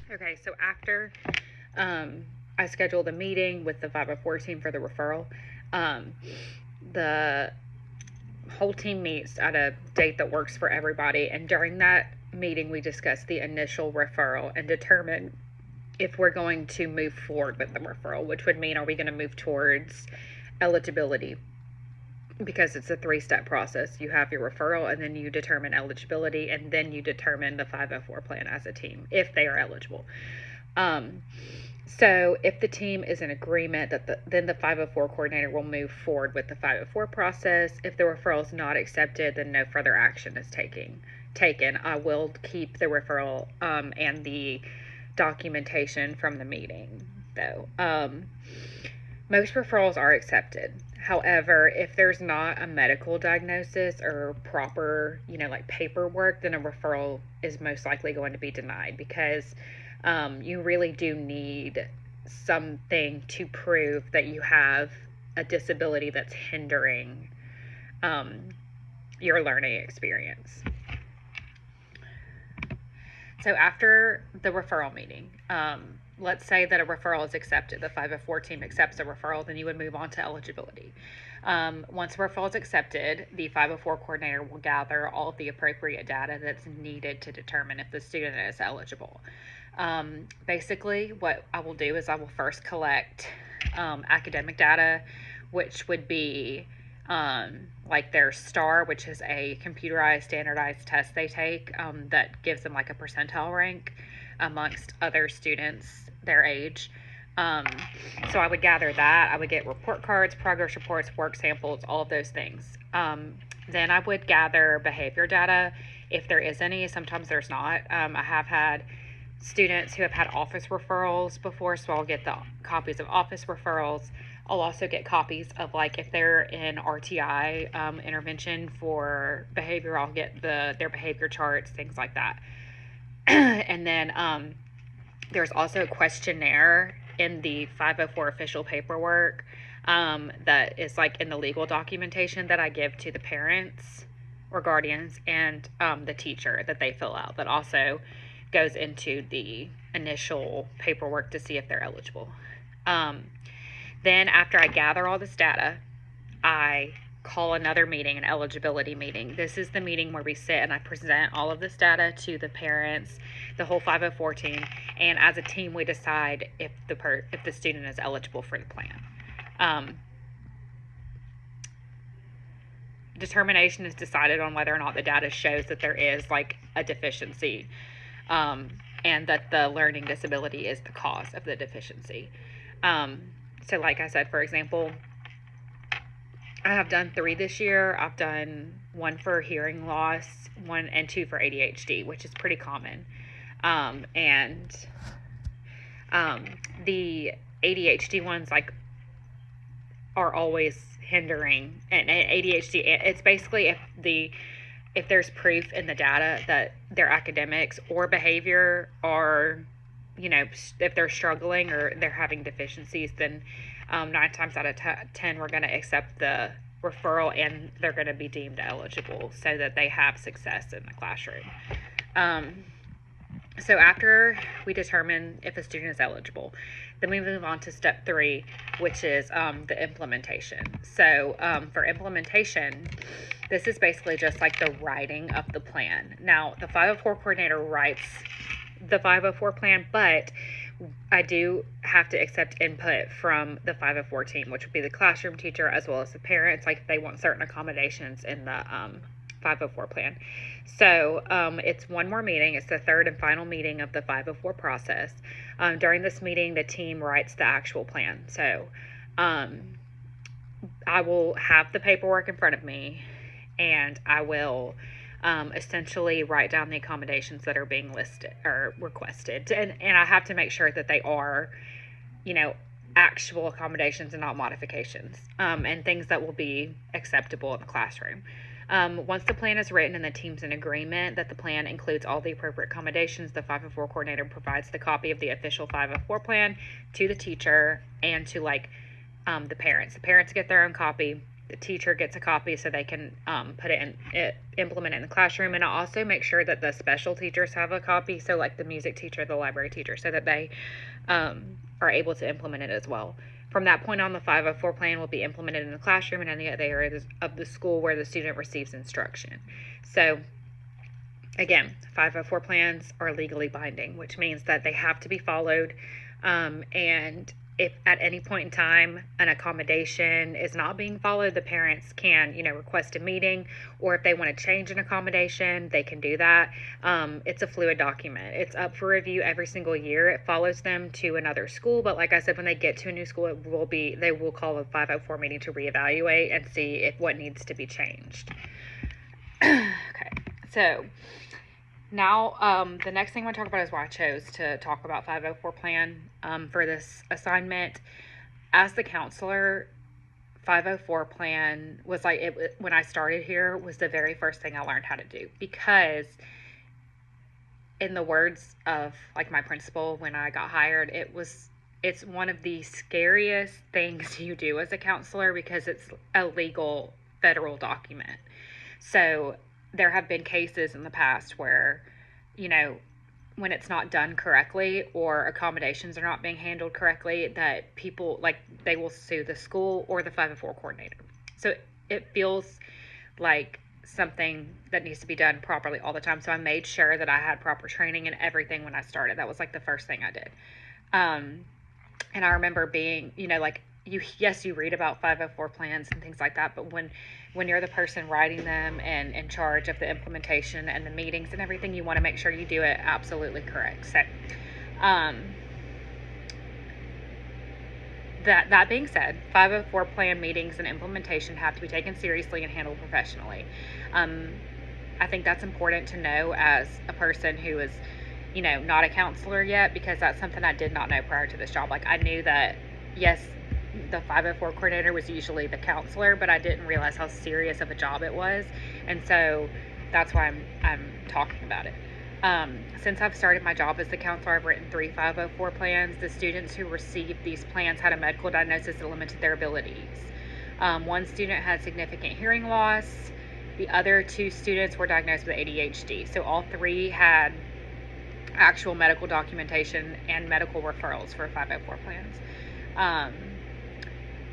Okay, so after I scheduled a meeting with the 504 team for the referral, the whole team meets at a date that works for everybody, and during that meeting we discuss the initial referral and determine if we're going to move forward with the referral, which would mean, are we going to move towards eligibility? Because it's a 3-step process. You have your referral, and then you determine eligibility, and then you determine the 504 plan as a team if they are eligible. So if the team is in agreement, then the 504 coordinator will move forward with the 504 process. If the referral is not accepted, then no further action is taken. I will keep the referral and the documentation from the meeting, though. Most referrals are accepted. However, if there's not a medical diagnosis or proper, like paperwork, then a referral is most likely going to be denied, because you really do need something to prove that you have a disability that's hindering your learning experience. So after the referral meeting, let's say that a referral is accepted, the 504 team accepts a referral, then you would move on to eligibility. Once a referral is accepted, the 504 coordinator will gather all of the appropriate data that's needed to determine if the student is eligible. Basically, what I will do is I will first collect academic data, which would be like their STAR, which is a computerized standardized test they take that gives them like a percentile rank amongst other students their age. So I would gather that. I would get report cards, progress reports, work samples, all of those things. Then I would gather behavior data, if there is any. Sometimes there's not. I have had students who have had office referrals before, so I'll get the copies of office referrals. I'll also get copies of, like, if they're in RTI intervention for behavior, I'll get their behavior charts, things like that. And then there's also a questionnaire in the 504 official paperwork that is like in the legal documentation that I give to the parents or guardians and the teacher that they fill out, that also goes into the initial paperwork to see if they're eligible. Then after I gather all this data, I call another meeting, an eligibility meeting. This is the meeting where we sit and I present all of this data to the parents, the whole 504 team, and as a team we decide if the student is eligible for the plan. Determination is decided on whether or not the data shows that there is like a deficiency, and that the learning disability is the cause of the deficiency. So like I said, for example, I have done 3 this year. I've done 1 for hearing loss, 1 and 2 for ADHD, which is pretty common. The ADHD ones are always hindering, and ADHD, it's basically if there's proof in the data that their academics or behavior are, if they're struggling or they're having deficiencies, then 9 times out of 10 we're going to accept the referral and they're going to be deemed eligible so that they have success in the classroom. So after we determine if a student is eligible, then we move on to step 3, which is the implementation. So for implementation, this is basically just like the writing of the plan. Now, the 504 coordinator writes the 504 plan, but I do have to accept input from the 504 team, which would be the classroom teacher as well as the parents, like if they want certain accommodations in the 504 plan. So it's one more meeting. It's the 3rd and final meeting of the 504 process. During this meeting, the team writes the actual plan. So I will have the paperwork in front of me, and I will essentially write down the accommodations that are being listed or requested. And I have to make sure that they are, actual accommodations and not modifications, and things that will be acceptable in the classroom. Once the plan is written and the team's in agreement that the plan includes all the appropriate accommodations, the 504 coordinator provides the copy of the official 504 plan to the teacher and to the parents. The parents get their own copy. the teacher gets a copy so they can put it in, implement it in the classroom. And I also make sure that the special teachers have a copy, so like the music teacher, the library teacher, so that they are able to implement it as well. From that point on, the 504 plan will be implemented in the classroom and any other areas of the school where the student receives instruction. So again, 504 plans are legally binding, which means that they have to be followed. And if at any point in time an accommodation is not being followed, the parents can, request a meeting, or if they want to change an accommodation, they can do that. It's a fluid document. It's up for review every single year. It follows them to another school, but like I said, when they get to a new school, they will call a 504 meeting to reevaluate and see if what needs to be changed. Okay, so now, the next thing I want to talk about is why I chose to talk about 504 plan for this assignment. As the counselor, 504 plan was when I started here, was the very first thing I learned how to do, because in the words of like my principal when I got hired, it's one of the scariest things you do as a counselor because it's a legal federal document. So there have been cases in the past where, when it's not done correctly or accommodations are not being handled correctly, that people, they will sue the school or the 504 coordinator. So it feels like something that needs to be done properly all the time. So I made sure that I had proper training and everything when I started. That was like the first thing I did. And I remember being, you read about 504 plans and things like that, but when you're the person writing them and in charge of the implementation and the meetings and everything, you want to make sure you do it absolutely correct. So, that being said, 504 plan meetings and implementation have to be taken seriously and handled professionally. I think that's important to know as a person who is, not a counselor yet, because that's something I did not know prior to this job. Like, I knew that, yes, the 504 coordinator was usually the counselor, but I didn't realize how serious of a job it was. And so that's why I'm talking about it. Since I've started my job as the counselor, I've written 3 504 plans. The students who received these plans had a medical diagnosis that limited their abilities. One student had significant hearing loss. The other 2 students were diagnosed with ADHD. So all 3 had actual medical documentation and medical referrals for 504 plans.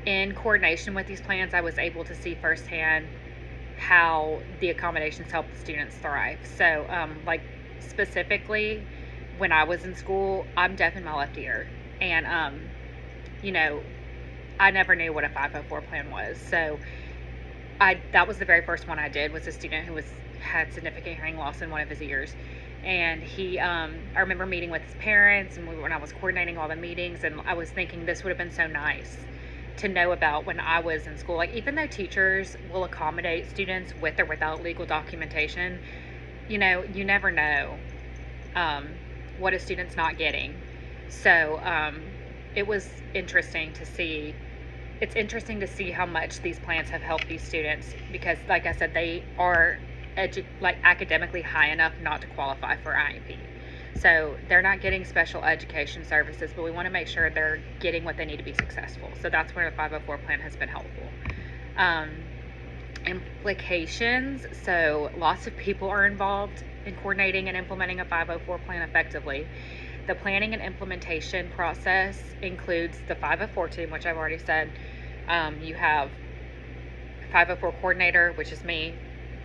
In coordination with these plans, I was able to see firsthand how the accommodations help the students thrive. So, specifically, when I was in school, I'm deaf in my left ear. And, I never knew what a 504 plan was. So, that was the very first one I did, was a student who had significant hearing loss in one of his ears. And I remember meeting with his parents, and when I was coordinating all the meetings, and I was thinking this would have been so nice to know about when I was in school. Like, even though teachers will accommodate students with or without legal documentation, you never know what a student's not getting. So it was interesting to see. It's interesting to see how much these plans have helped these students, because, like I said, they are academically high enough not to qualify for IEP. So they're not getting special education services, but we want to make sure they're getting what they need to be successful. So that's where the 504 plan has been helpful. Implications. So lots of people are involved in coordinating and implementing a 504 plan effectively. The planning and implementation process includes the 504 team, which I've already said. You have 504 coordinator, which is me,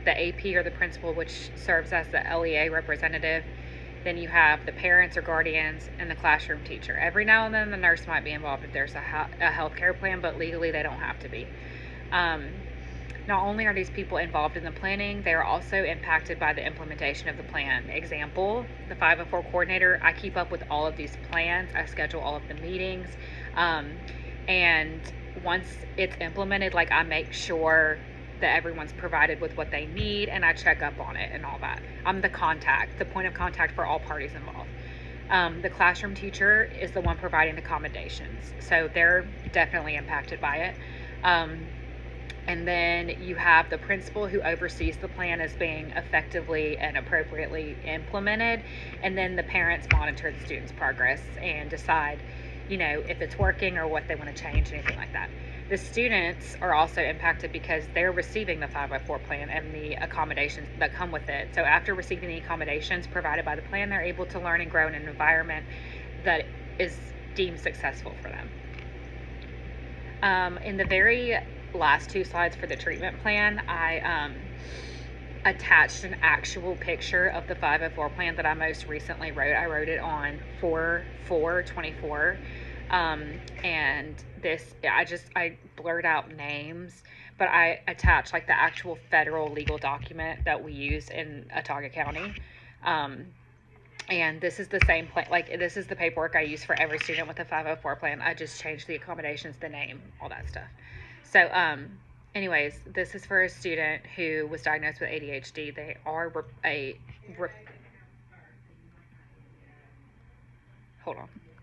the AP or the principal, which serves as the LEA representative. Then you have the parents or guardians and the classroom teacher. Every now and then the nurse might be involved if there's a healthcare plan, but legally they don't have to be. Not only are these people involved in the planning, they are also impacted by the implementation of the plan. Example, the 504 coordinator, I keep up with all of these plans. I schedule all of the meetings. And once it's implemented, I make sure that everyone's provided with what they need, and I check up on it and all that. I'm the point of contact for all parties involved. The classroom teacher is the one providing the accommodations, so they're definitely impacted by it. And then you have the principal who oversees the plan as being effectively and appropriately implemented, and then the parents monitor the students' progress and decide, if it's working or what they want to change, anything like that. The students are also impacted because they're receiving the 504 plan and the accommodations that come with it. So after receiving the accommodations provided by the plan, they're able to learn and grow in an environment that is deemed successful for them. In the very last two slides for the treatment plan, I attached an actual picture of the 504 plan that I most recently wrote. I wrote it on 4/4/24. And this, I blurred out names, but I attached like the actual federal legal document that we use in Autauga County. And this is the same plan, like this is the paperwork I use for every student with a 504 plan. I just changed the accommodations, the name, all that stuff. So, anyways, this is for a student who was diagnosed with ADHD. They are hold on.